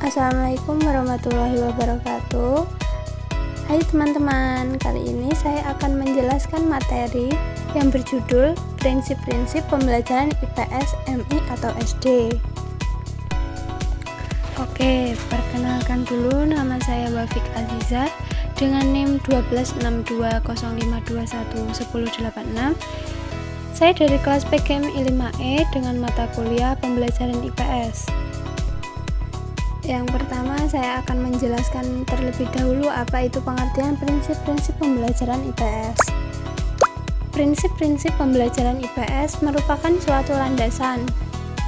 Assalamualaikum warahmatullahi wabarakatuh. Hai teman-teman, kali ini saya akan menjelaskan materi yang berjudul Prinsip-prinsip pembelajaran IPS, MI atau SD. Oke, perkenalkan dulu, nama saya Wafik Aziza dengan NIM 126205211086. Saya dari kelas PGMI 5E dengan mata kuliah pembelajaran IPS. Yang pertama, saya akan menjelaskan terlebih dahulu apa itu pengertian prinsip-prinsip pembelajaran IPS. Prinsip-prinsip pembelajaran IPS merupakan suatu landasan,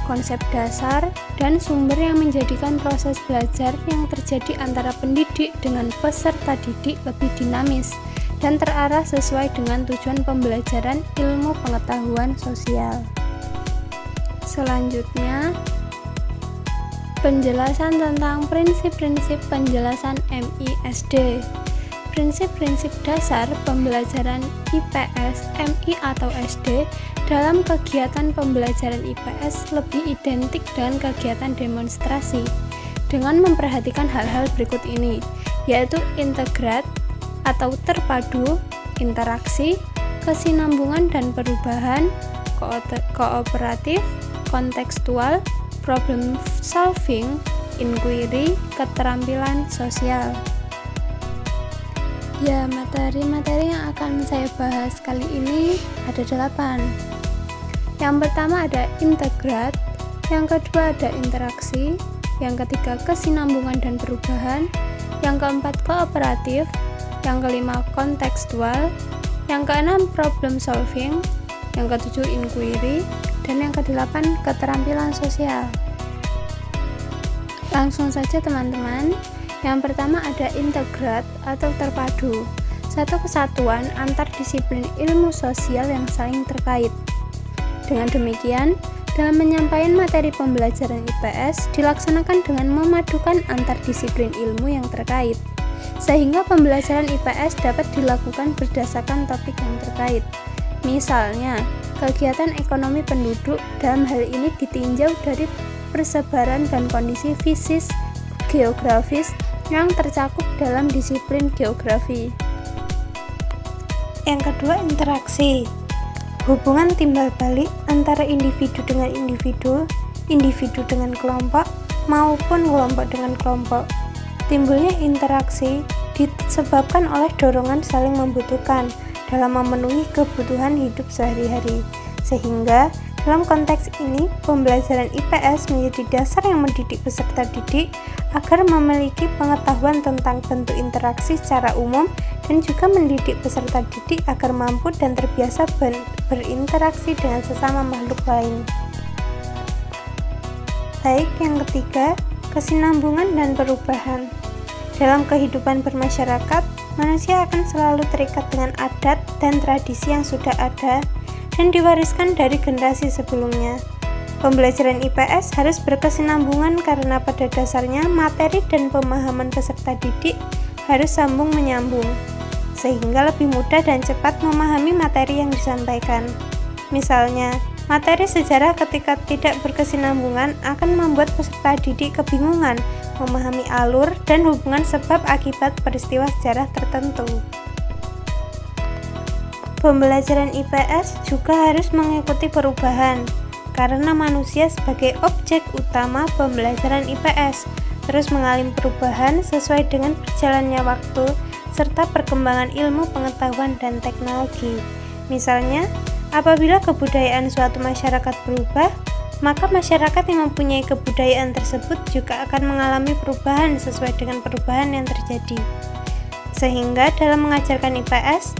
konsep dasar, dan sumber yang menjadikan proses belajar yang terjadi antara pendidik dengan peserta didik lebih dinamis dan terarah sesuai dengan tujuan pembelajaran ilmu pengetahuan sosial. Selanjutnya, penjelasan tentang prinsip-prinsip penjelasan MI/SD. Prinsip-prinsip dasar pembelajaran IPS, MI atau SD dalam kegiatan pembelajaran IPS lebih identik dengan kegiatan demonstrasi dengan memperhatikan hal-hal berikut ini, yaitu integrat atau terpadu, interaksi, kesinambungan dan perubahan, kooperatif, kontekstual, problem solving, inquiry, keterampilan sosial. Ya, materi-materi yang akan saya bahas kali ini ada 8. Yang pertama ada integrat, yang kedua ada interaksi, yang ketiga kesinambungan dan perubahan, yang keempat kooperatif, yang kelima kontekstual, yang keenam problem solving, yang ketujuh inquiry, dan yang kedelapan keterampilan sosial. Langsung saja teman-teman. Yang pertama ada integrat atau terpadu, satu kesatuan antar disiplin ilmu sosial yang saling terkait. Dengan demikian, dalam penyampaian materi pembelajaran IPS dilaksanakan dengan memadukan antar disiplin ilmu yang terkait, sehingga pembelajaran IPS dapat dilakukan berdasarkan topik yang terkait. Misalnya, kegiatan ekonomi penduduk dalam hal ini ditinjau dari persebaran dan kondisi fisis geografis yang tercakup dalam disiplin geografi. Yang kedua, interaksi. Hubungan timbal balik antara individu dengan individu, individu dengan kelompok, maupun kelompok dengan kelompok. Timbulnya interaksi disebabkan oleh dorongan saling membutuhkan dalam memenuhi kebutuhan hidup sehari-hari, sehingga dalam konteks ini, pembelajaran IPS menjadi dasar yang mendidik peserta didik agar memiliki pengetahuan tentang bentuk interaksi secara umum dan juga mendidik peserta didik agar mampu dan terbiasa berinteraksi dengan sesama makhluk lain. Baik, yang ketiga, kesinambungan dan perubahan. Dalam kehidupan bermasyarakat, manusia akan selalu terikat dengan adat dan tradisi yang sudah ada dan diwariskan dari generasi sebelumnya. Pembelajaran IPS harus berkesinambungan karena pada dasarnya materi dan pemahaman peserta didik harus sambung menyambung, sehingga lebih mudah dan cepat memahami materi yang disampaikan. Misalnya, materi sejarah ketika tidak berkesinambungan akan membuat peserta didik kebingungan memahami alur dan hubungan sebab akibat peristiwa sejarah tertentu. Pembelajaran IPS juga harus mengikuti perubahan, karena manusia sebagai objek utama pembelajaran IPS terus mengalami perubahan sesuai dengan berjalannya waktu serta perkembangan ilmu pengetahuan dan teknologi. Misalnya, apabila kebudayaan suatu masyarakat berubah, maka masyarakat yang mempunyai kebudayaan tersebut juga akan mengalami perubahan sesuai dengan perubahan yang terjadi. Sehingga dalam mengajarkan IPS,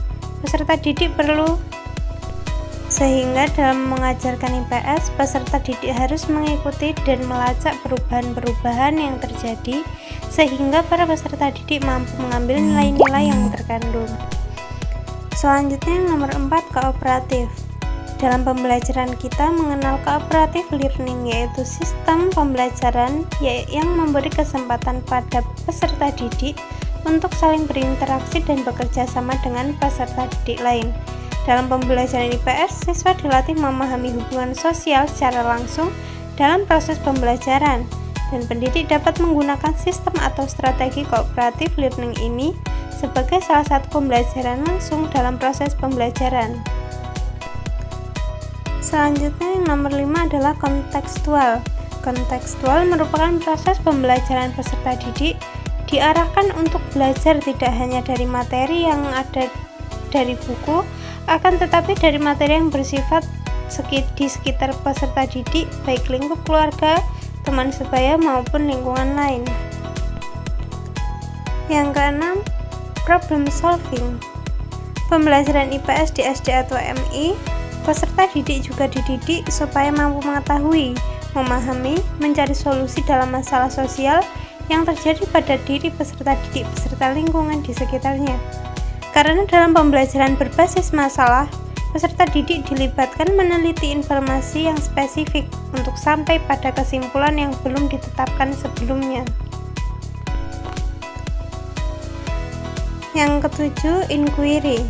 peserta didik harus mengikuti dan melacak perubahan-perubahan yang terjadi sehingga para peserta didik mampu mengambil nilai-nilai yang terkandung. Selanjutnya yang nomor 4, kooperatif. Dalam pembelajaran kita mengenal cooperative learning, yaitu sistem pembelajaran yang memberi kesempatan pada peserta didik untuk saling berinteraksi dan bekerja sama dengan peserta didik lain. Dalam pembelajaran IPS, siswa dilatih memahami hubungan sosial secara langsung dalam proses pembelajaran, dan pendidik dapat menggunakan sistem atau strategi cooperative learning ini sebagai salah satu pembelajaran langsung dalam proses pembelajaran. Selanjutnya yang nomor 5 adalah kontekstual. Kontekstual merupakan proses pembelajaran peserta didik diarahkan untuk belajar tidak hanya dari materi yang ada dari buku, akan tetapi dari materi yang bersifat di sekitar peserta didik, baik lingkup keluarga, teman sebaya maupun lingkungan lain. Yang keenam, problem solving. Pembelajaran IPS di SD atau MI, peserta didik juga dididik supaya mampu mengetahui, memahami, mencari solusi dalam masalah sosial yang terjadi pada diri peserta didik beserta lingkungan di sekitarnya. Karena dalam pembelajaran berbasis masalah, peserta didik dilibatkan meneliti informasi yang spesifik untuk sampai pada kesimpulan yang belum ditetapkan sebelumnya. Yang ketujuh, inquiry,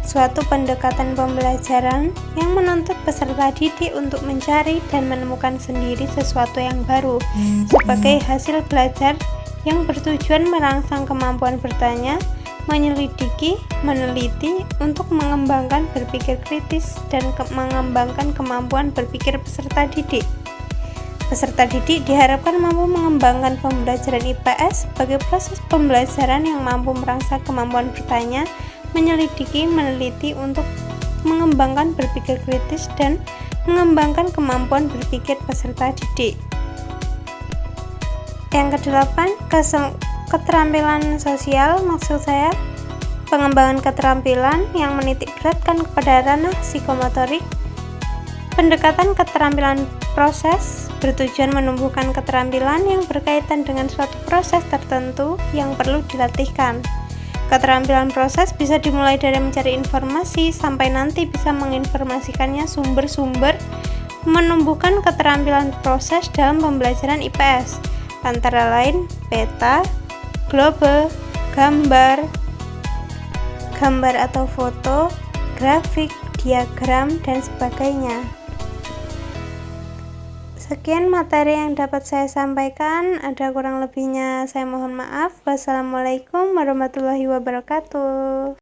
suatu pendekatan pembelajaran yang menuntut peserta didik untuk mencari dan menemukan sendiri sesuatu yang baru sebagai hasil belajar yang bertujuan merangsang kemampuan bertanya, menyelidiki, meneliti untuk mengembangkan berpikir kritis dan mengembangkan kemampuan berpikir peserta didik. Peserta didik diharapkan mampu mengembangkan pembelajaran IPS sebagai proses pembelajaran yang mampu merangsang kemampuan bertanya, menyelidiki, meneliti untuk mengembangkan berpikir kritis dan mengembangkan kemampuan berpikir peserta didik. Yang kedelapan, keterampilan sosial, maksud saya pengembangan keterampilan yang menitik beratkan kepada ranah psikomotorik. Pendekatan keterampilan proses bertujuan menumbuhkan keterampilan yang berkaitan dengan suatu proses tertentu yang perlu dilatihkan. Keterampilan proses bisa dimulai dari mencari informasi sampai nanti bisa menginformasikannya sumber-sumber. Menumbuhkan keterampilan proses dalam pembelajaran IPS antara lain peta, globe, gambar atau foto, grafik, diagram, dan sebagainya. Sekian materi yang dapat saya sampaikan, ada kurang lebihnya saya mohon maaf. Wassalamualaikum warahmatullahi wabarakatuh.